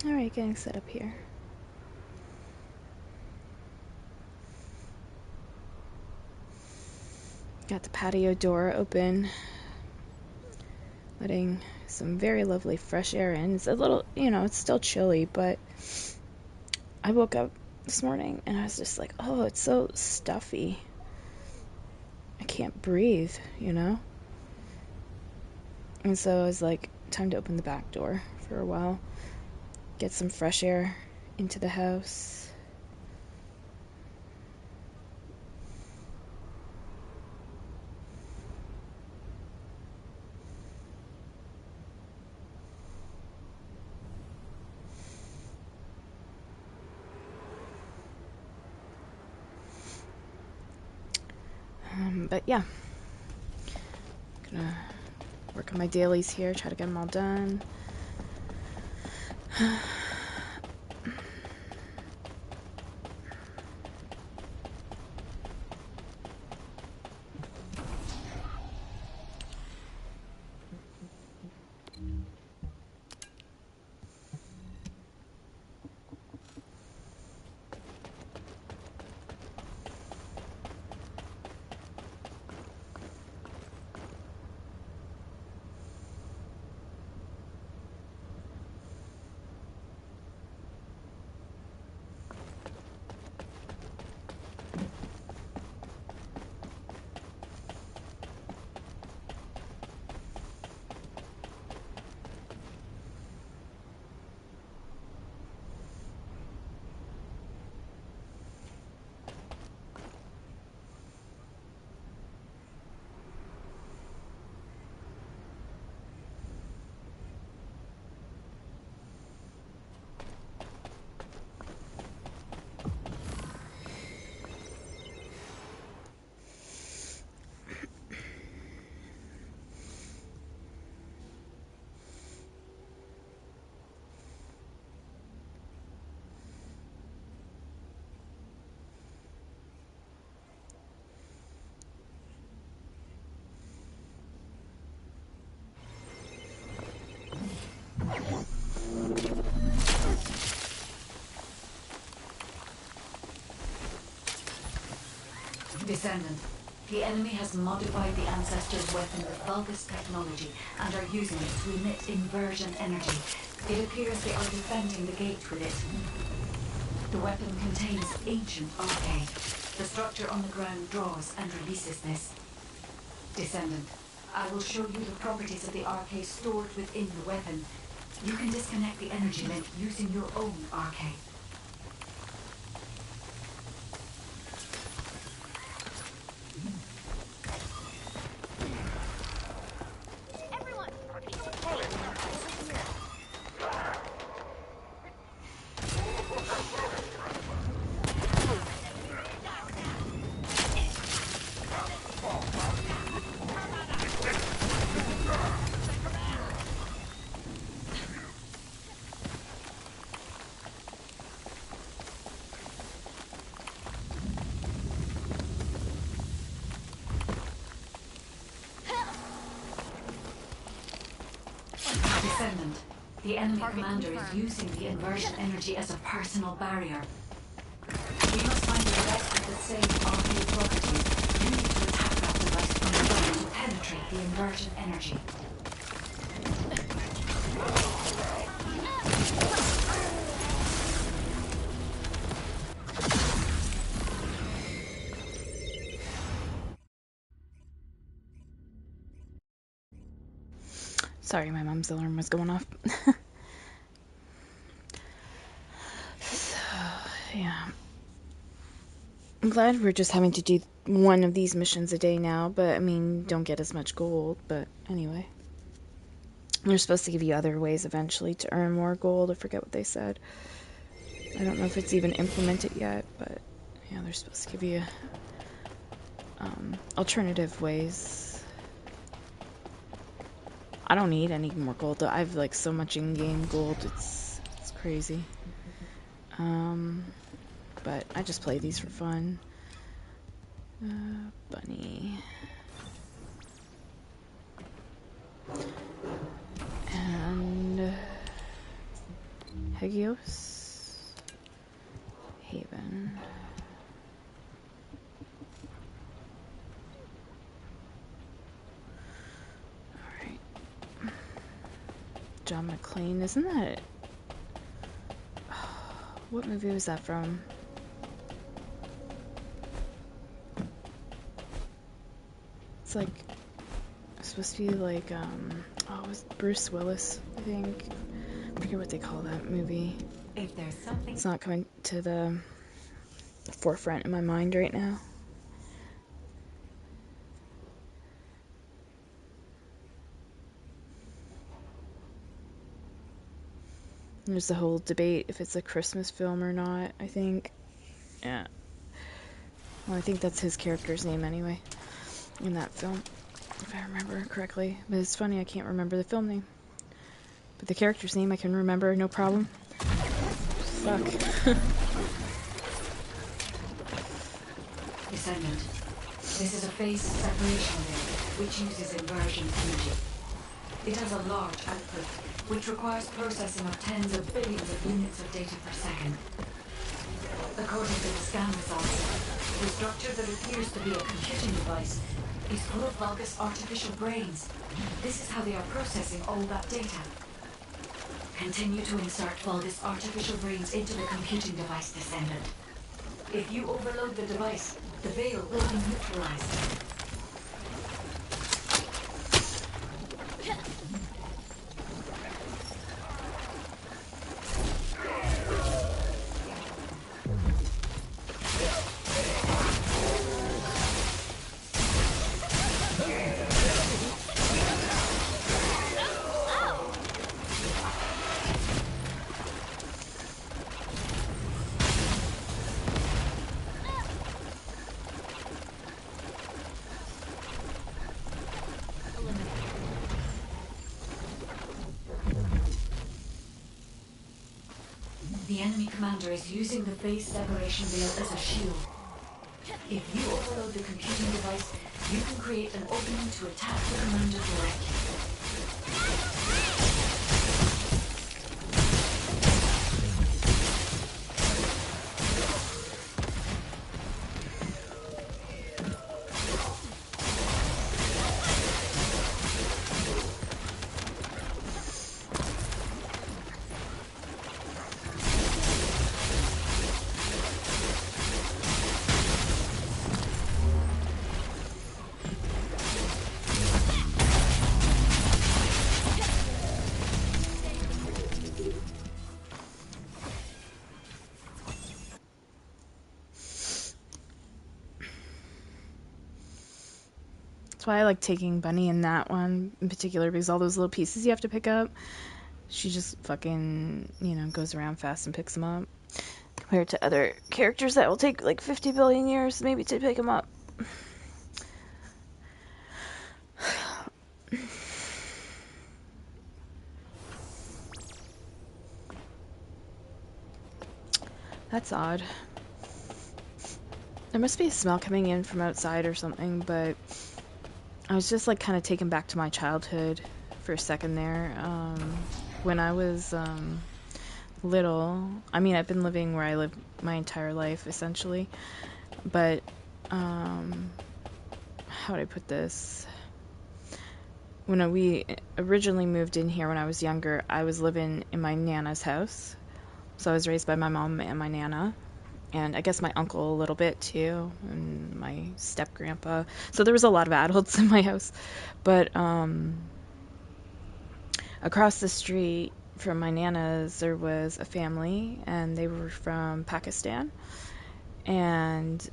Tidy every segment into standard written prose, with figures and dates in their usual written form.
Alright, getting set up here. Got the patio door open, letting some very lovely fresh air in. It's a little, it's still chilly, but I woke up this morning and I was just like, oh, it's so stuffy. I can't breathe, And so I was like, time to open the back door for a while, get some fresh air into the house. But yeah, gonna work on my dailies here, try to get them all done. Descendant. The enemy has modified the Ancestors' weapon with Vulgus technology and are using it to emit inversion energy. It appears they are defending the gate with it. The weapon contains ancient arcane. The structure on the ground draws and releases this. Descendant, I will show you the properties of the arcane stored within the weapon. You can disconnect the energy link using your own arcane. Descendant, the enemy commander is using the inversion energy as a personal barrier. We must find a device with the same arcane properties. You need to attack that device from the ground to penetrate the inversion energy. Sorry, my mom's alarm was going off. So, yeah. I'm glad we're just having to do one of these missions a day now, but I mean, don't get as much gold, but anyway. They're supposed to give you other ways eventually to earn more gold. I forget what they said. I don't know if it's even implemented yet, but yeah, they're supposed to give you alternative ways. I don't need any more gold though. I have like so much in-game gold. It's crazy. But I just play these for fun. Bunny. And Hegios Haven. Alright. John McClane, isn't that... What movie was that from? It's like... It's supposed to be like, oh, it was Bruce Willis, I think. I forget what they call that movie. If there's something... It's not coming to the forefront in my mind right now. There's the whole debate if it's a Christmas film or not, I think. Yeah. Well, I think that's his character's name anyway, in that film, if I remember correctly. But it's funny, I can't remember the film name. But the character's name I can remember, no problem. Fuck. Descendant. This is a phase separation layer, which uses inversion energy. It has a large output, which requires processing of tens of billions of units of data per second. According to the scan results, the structure that appears to be a computing device is full of Vulgus artificial brains. This is how they are processing all that data. Continue to insert Vulgus artificial brains into the computing device, Descendant. If you overload the device, the veil will be neutralized. The enemy commander is using the phase separation veil as a shield. If you overload the computing device, you can create an opening to attack the commander directly. That's why I like taking Bunny in that one in particular, because all those little pieces you have to pick up, she just fucking, you know, goes around fast and picks them up. Compared to other characters that will take like 50 billion years maybe to pick them up. That's odd. There must be a smell coming in from outside or something, but I was just like kind of taken back to my childhood for a second there. When I was little, I mean, I've been living where I live my entire life essentially, but how would I put this? When we originally moved in here when I was younger, I was living in my Nana's house. So I was raised by my mom and my Nana, and I guess my uncle a little bit too, and my step grandpa. So there was a lot of adults in my house. But across the street from my Nana's, there was a family, and they were from Pakistan. And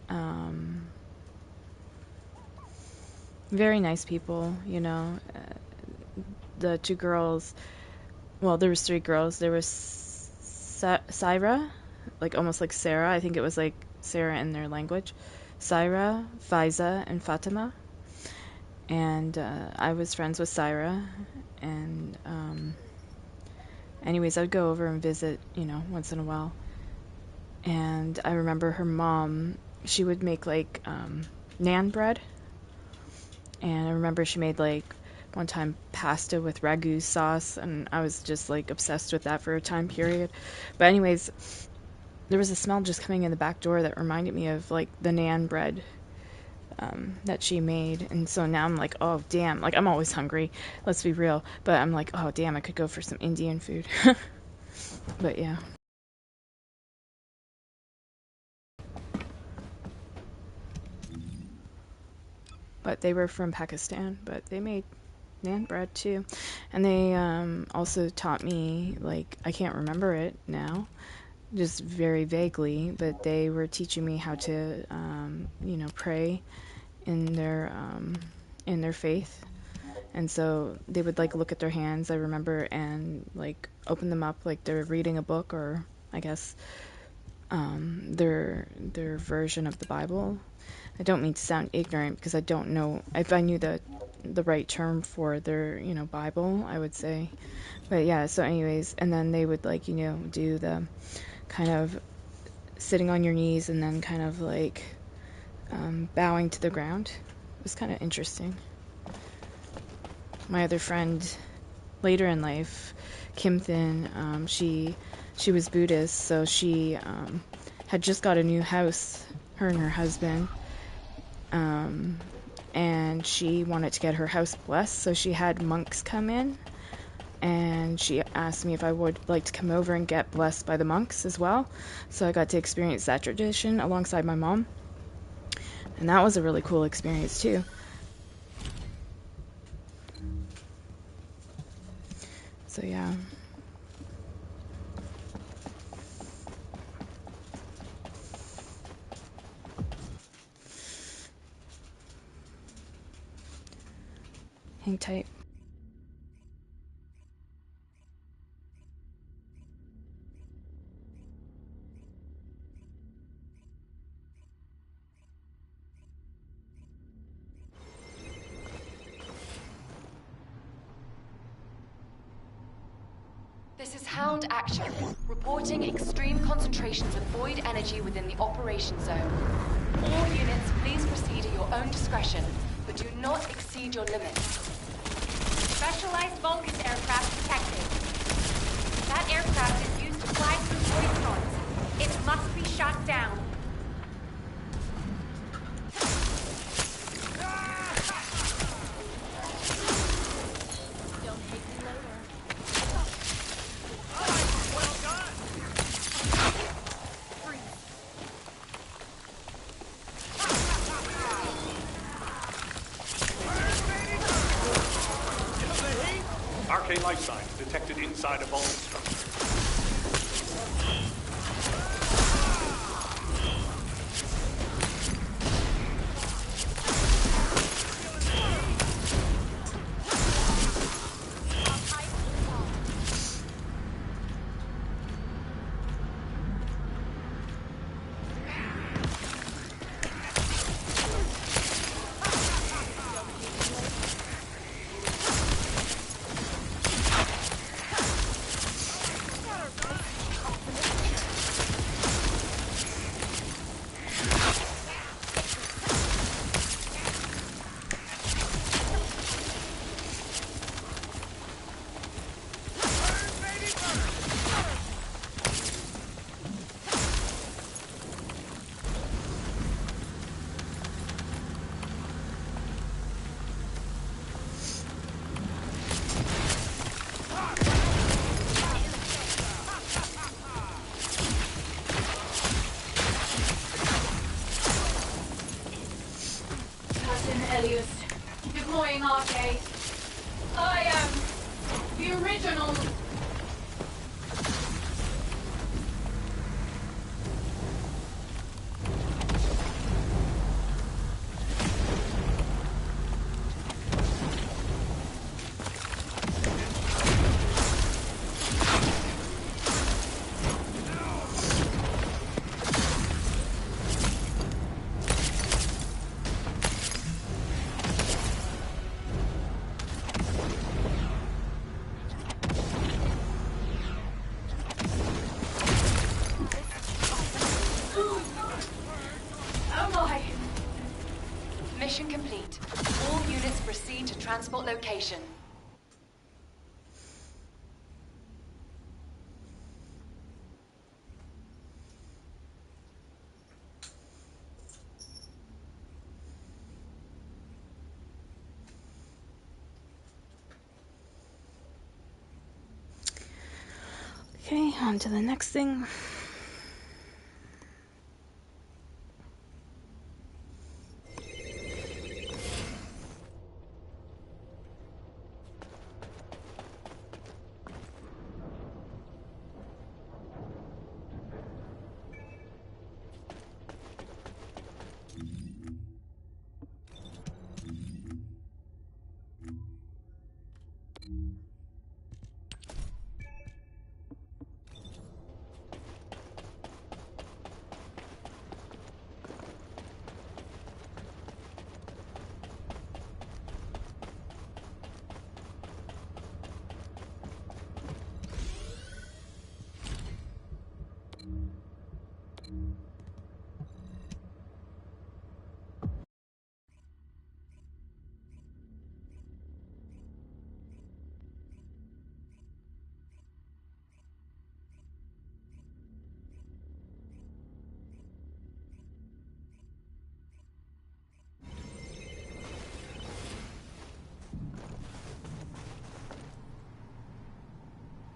very nice people, you know. The two girls, well, there was three girls. There was Syra, like almost like Sarah. I think it was like Sarah in their language. Syra, Faiza, and Fatima. And I was friends with Syra. And anyways, I would go over and visit, you know, once in a while. And I remember her mom, she would make like naan bread. And I remember she made like one time pasta with ragu sauce, and I was just like obsessed with that for a time period. But anyways, there was a smell just coming in the back door that reminded me of like the naan bread that she made. And so now I'm like, oh damn, like I'm always hungry, let's be real, but I'm like, oh damn, I could go for some Indian food. But yeah. But they were from Pakistan, but they made naan bread too. And they also taught me, like, I can't remember it now, just very vaguely, but they were teaching me how to, pray in their faith. And so they would like look at their hands, I remember, and like open them up like they're reading a book, or I guess their version of the Bible. I don't mean to sound ignorant because I don't know if I knew the right term for their, Bible, I would say. But yeah, so anyways, and then they would like, do the kind of sitting on your knees and then kind of like bowing to the ground. It was kind of interesting. My other friend later in life, Kim Thin, she was Buddhist, so she had just got a new house, her and her husband, and she wanted to get her house blessed, so she had monks come in, and she asked me if I would like to come over and get blessed by the monks as well. So I got to experience that tradition alongside my mom, and that was a really cool experience too. So yeah. Hang tight. This is Hound Action, reporting extreme concentrations of void energy within the operation zone. All units, please proceed at your own discretion, but do not exceed your limits. Specialized Vulcan aircraft detected. That aircraft is used to fly through void storms. It must be shot down. Arcane life signs detected inside a Vulcan structure. Deploying arcade. I am the original. Mission complete. All units proceed to transport location. Okay, on to the next thing.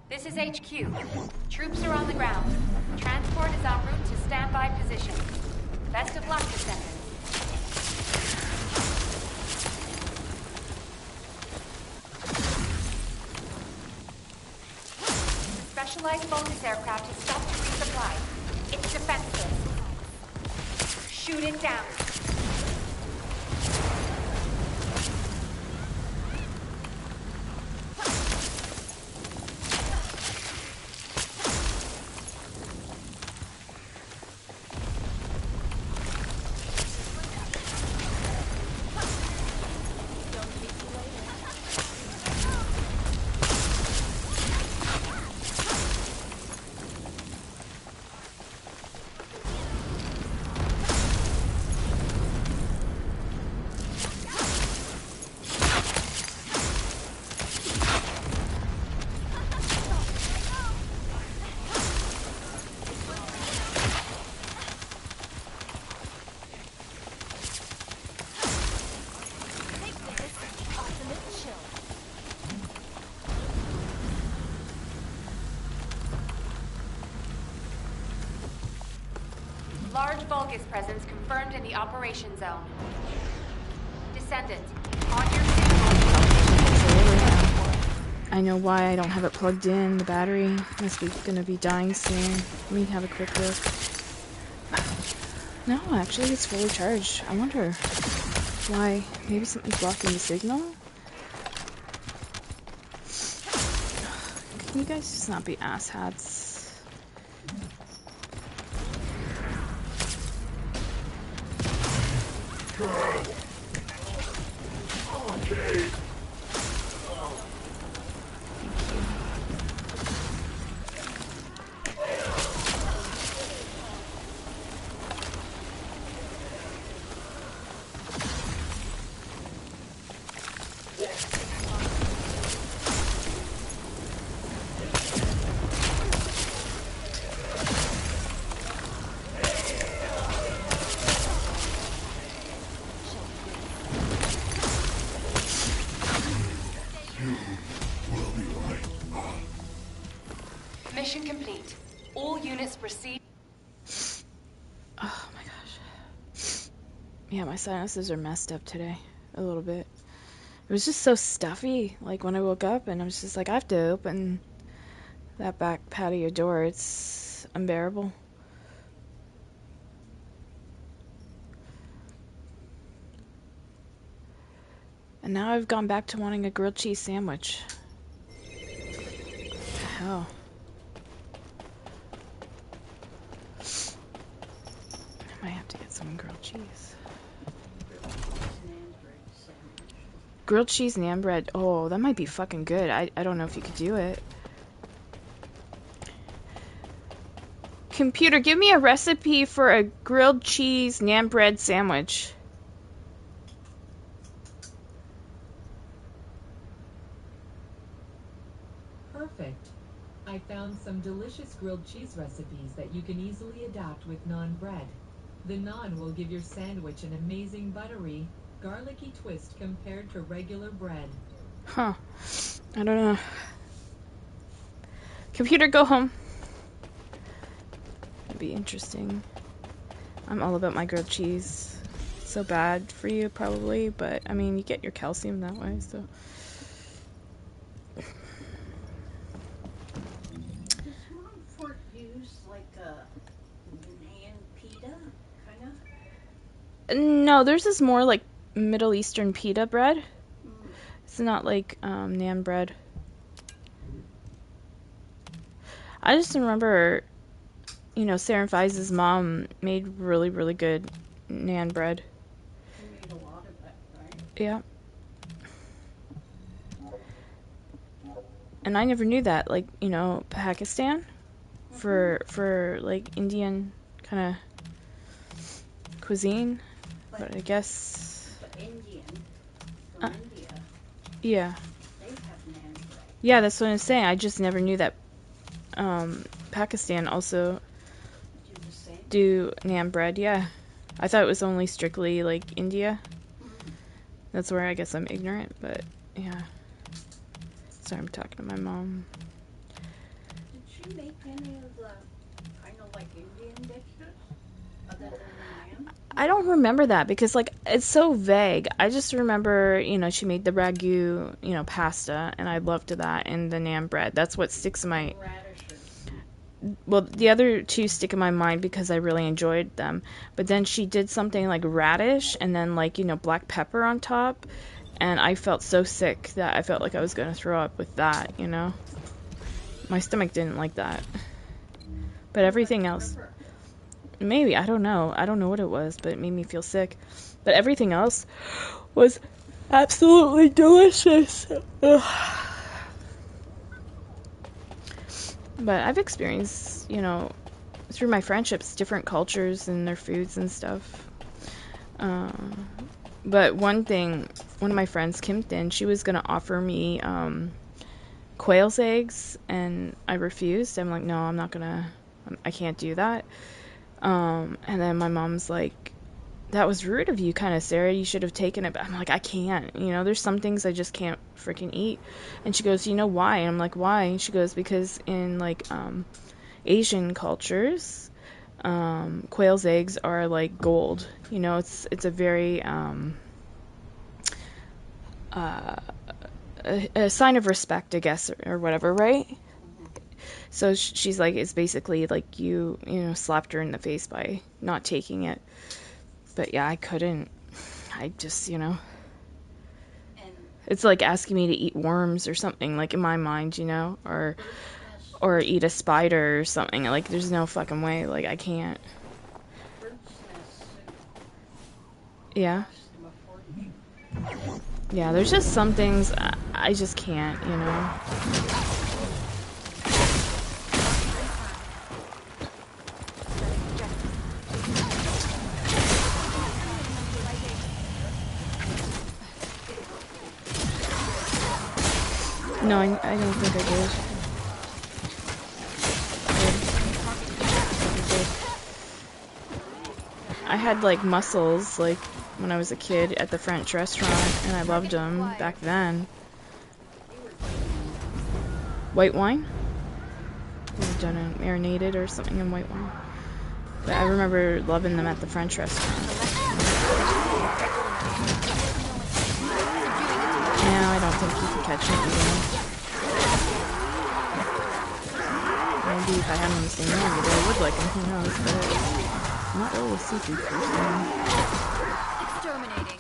This is HQ. Troops are on the ground. Transport is en route to standby position. Best of luck, Descendant. The specialized Vulgus aircraft has stopped to resupply. It's defenseless. Shoot it down. Large Vulgus presence confirmed in the operation zone. Descendant, on your I know why I don't have it plugged in. The battery must be gonna be dying soon. Let me have a quick look. No, actually it's fully charged. I wonder why. Maybe something's blocking the signal? Can you guys just not be asshats? Okay. Mission complete. All units proceed. Oh my gosh. Yeah, my sinuses are messed up today. A little bit. It was just so stuffy, like when I woke up, and I was just like, I have to open that back patio door. It's unbearable. And now I've gone back to wanting a grilled cheese sandwich. What the hell? I might have to get some grilled cheese. Grilled cheese naan bread. Oh, that might be fucking good. I don't know if you could do it. Computer, give me a recipe for a grilled cheese naan bread sandwich. I found some delicious grilled cheese recipes that you can easily adapt with naan bread. The naan will give your sandwich an amazing buttery, garlicky twist compared to regular bread. Huh. I don't know. Computer, go home. That'd be interesting. I'm all about my grilled cheese. So bad for you, probably, but I mean, you get your calcium that way, so. Does Montfort use like a nan pita, kind of? No, theirs is more like Middle Eastern pita bread. It's not like naan bread. I just remember, you know, Sarah and Faiz's mom made really, really good naan bread. She made a lot of it, right? Yeah. And I never knew that, like, you know, Pakistan for like Indian kind of cuisine, but I guess But Indian, from India, yeah. they have nan bread. Yeah, that's what I'm saying. I just never knew that Pakistan also Do the same? do naan bread. Yeah, I thought it was only strictly like India. That's where I guess I'm ignorant, but yeah. Sorry, I'm talking to my mom. Did she make any of the kind of like Indian dishes other than the nan? I don't remember that because like it's so vague. I just remember, you know, she made the ragu, you know, pasta, and I loved that, and the naan bread. That's what sticks in my. Radishes. Well, the other two stick in my mind because I really enjoyed them. But then she did something like radish and then like, you know, black pepper on top, and I felt so sick that I felt like I was gonna throw up with that, you know. My stomach didn't like that. But everything else. Maybe, I don't know. I don't know what it was, but it made me feel sick. But everything else was absolutely delicious. Ugh. But I've experienced, you know, through my friendships, different cultures and their foods and stuff. But one thing, one of my friends, Kim Thin, she was going to offer me quail's eggs, and I refused. I'm like, no, I'm not going to, I can't do that. And then my mom's like, that was rude of you, kind of, Sarah. You should have taken it. But I'm like, I can't. You know, there's some things I just can't freaking eat. And she goes, you know why? And I'm like, why? And she goes, because in like Asian cultures, quail's eggs are like gold. You know, it's a very a sign of respect, I guess, or whatever, right? So she's like, it's basically like you know, slapped her in the face by not taking it. But yeah, I couldn't. I just, you know. It's like asking me to eat worms or something, like in my mind, you know, or eat a spider or something. Like, there's no fucking way. Like, I can't. Yeah. Yeah, there's just some things I just can't, you know. No, I don't think I did. I had like mussels like when I was a kid at the French restaurant, and I loved them back then. White wine? I've done it marinated or something in white wine. But I remember loving them at the French restaurant. Now I don't think you can catch me eating them. Maybe if I had them in the same area, I would like them, who knows, but I'm not really a seafood person. Exterminating.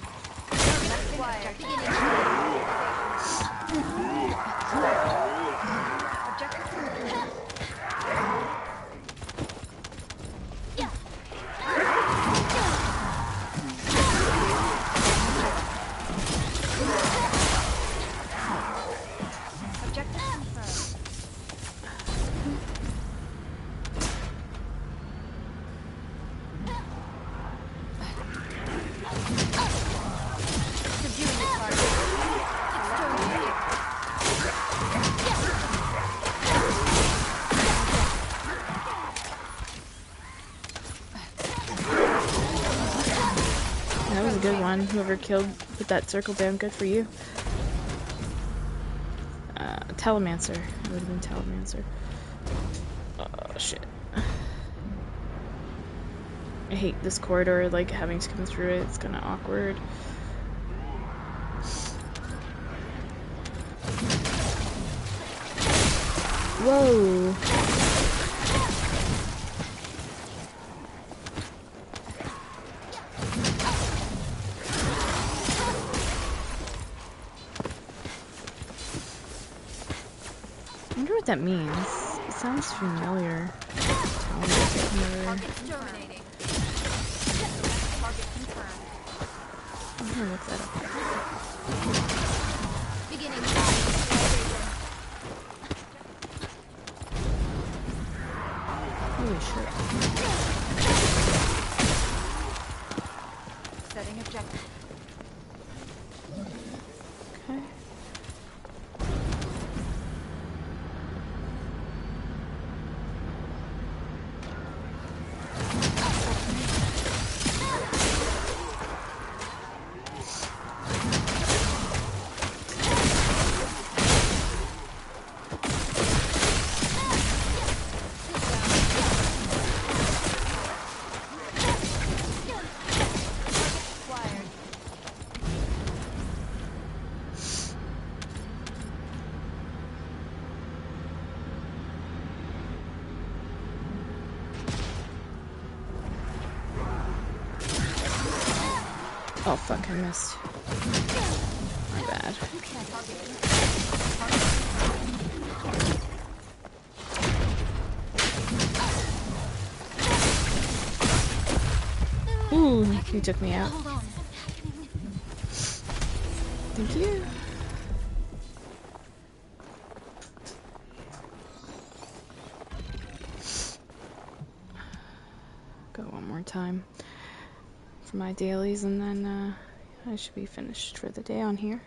on. Whoever put that circle down, good for you. Telemancer. It would have been Telemancer. Oh, shit. I hate this corridor, like, having to come through it. It's kinda awkward. Whoa! I wonder what that means. It sounds familiar. Terminating. I'm gonna look that up. Beginning. Holy shit. Setting objective. Okay. Oh fuck, I missed. My bad. Ooh, he took me out. Thank you. Go one more time for my dailies, and then I should be finished for the day on here.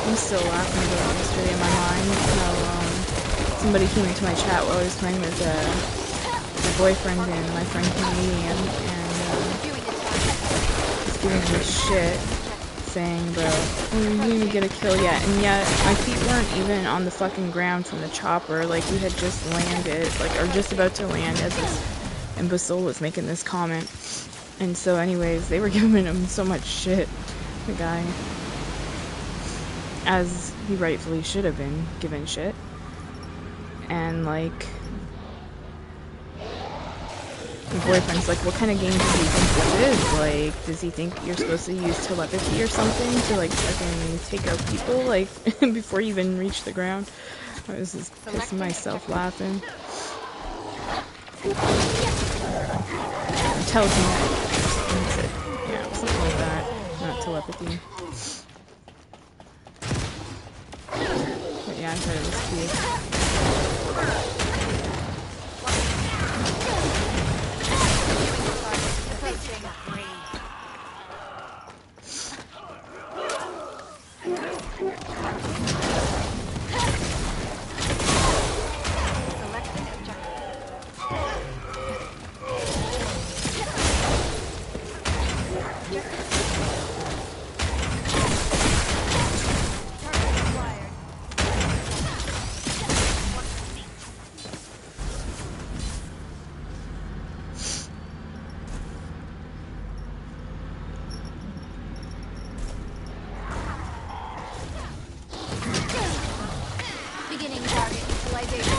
I'm still laughing about yesterday in my mind how somebody came into my chat while I was playing with my boyfriend and my friend Canadian, and he's giving me shit, saying about, oh, you didn't even get a kill yet, and yet my feet weren't even on the fucking ground from the chopper. Like, we had just landed, like, or just about to land as this imbecile was making this comment. And so anyways, they were giving him so much shit, the guy, as he rightfully should have been given shit. And like, my boyfriend's like, what kind of game does he think this is? Like, does he think you're supposed to use telepathy or something to like fucking take out people, like, before you even reach the ground? I was just pissing myself laughing. Telekinetic, yeah, something like that, not telepathy. But yeah, I thought it was cute. Beginning target utilization.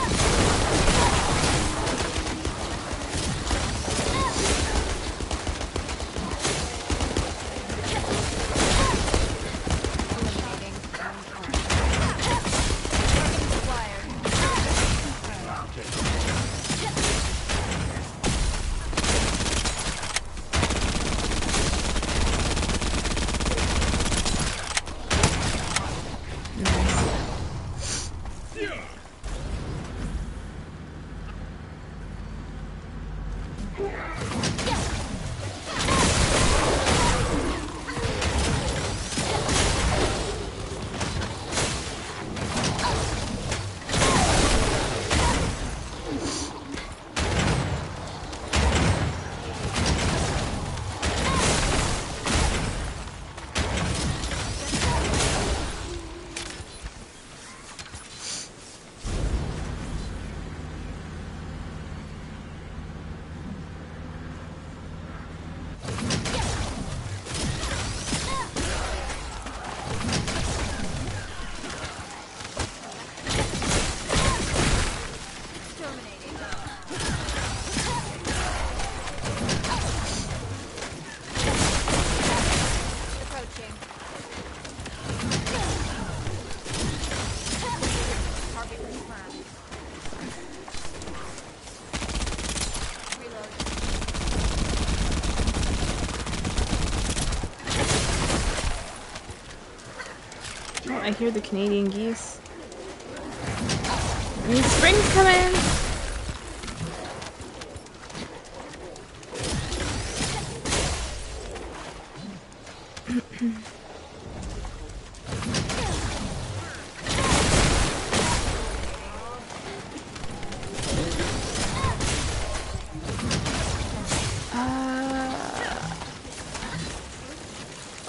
Oh, I hear the Canadian geese. I mean, spring's coming!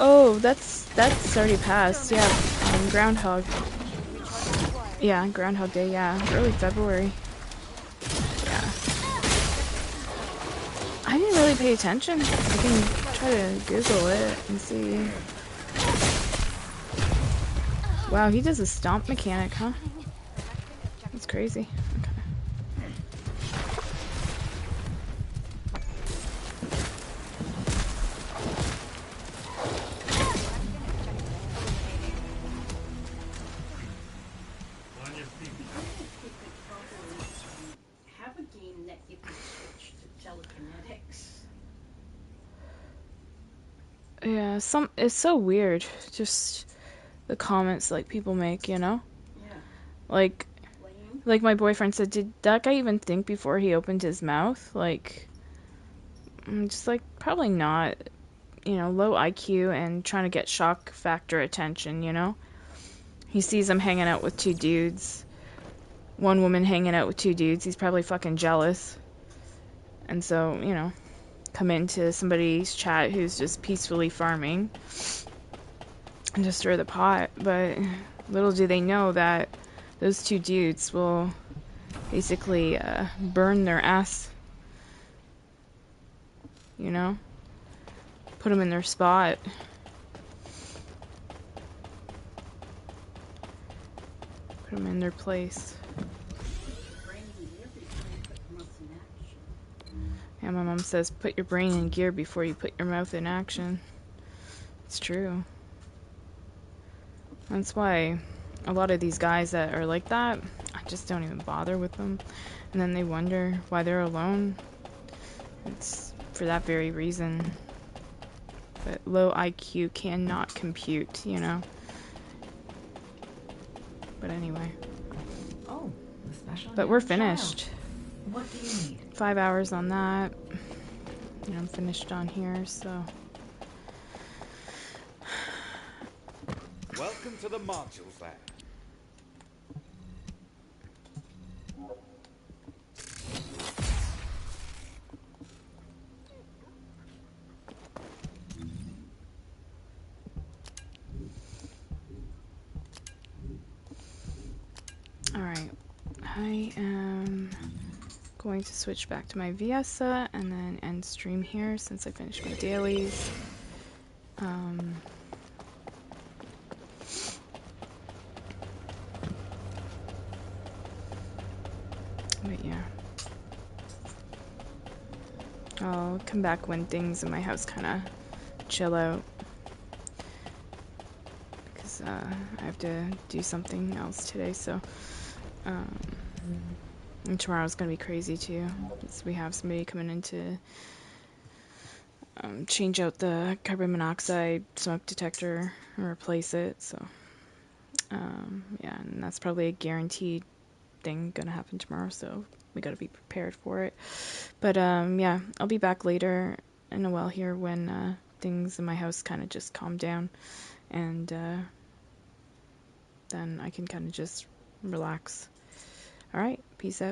Oh, that's already passed. Yeah, Groundhog. Yeah, Groundhog Day. Yeah, early February. Yeah. I didn't really pay attention. I can try to Google it and see. Wow, he does a stomp mechanic, huh? That's crazy. Okay. Have a game that you can switch to telekinetics. Yeah, it's so weird. Just the comments like people make, you know? Yeah. Like Playing. my boyfriend said, did that guy even think before he opened his mouth? Like, I'm just like, probably not. You know, low IQ and trying to get shock factor attention, you know? He sees him hanging out with two dudes. One woman hanging out with two dudes. He's probably fucking jealous. And so, you know, come into somebody's chat who's just peacefully farming and just stir the pot. But little do they know that those two dudes will basically burn their ass, you know? Put them in their spot. Put them in their place. Brain in gear before you put your muscle in action. Yeah, my mom says put your brain in gear before you put your mouth in action. It's true. That's why a lot of these guys that are like that, I just don't even bother with them. And then they wonder why they're alone. It's for that very reason. But low IQ cannot compute, you know. But anyway. Oh, the special. But we're young finished. child. What do you need? 5 hours on that. And I'm finished on here, so. Welcome to the Marshals Lab. Alright. I am going to switch back to my Viesa and then end stream here since I finished my dailies. But yeah. I'll come back when things in my house kind of chill out. Because I have to do something else today, so. And tomorrow's gonna be crazy too. Because we have somebody coming in to change out the carbon monoxide smoke detector and replace it, so. Yeah, and that's probably a guaranteed thing gonna happen tomorrow, so we gotta be prepared for it. But yeah, I'll be back later in a while here when things in my house kind of just calm down, and then I can kind of just relax. Alright, peace out.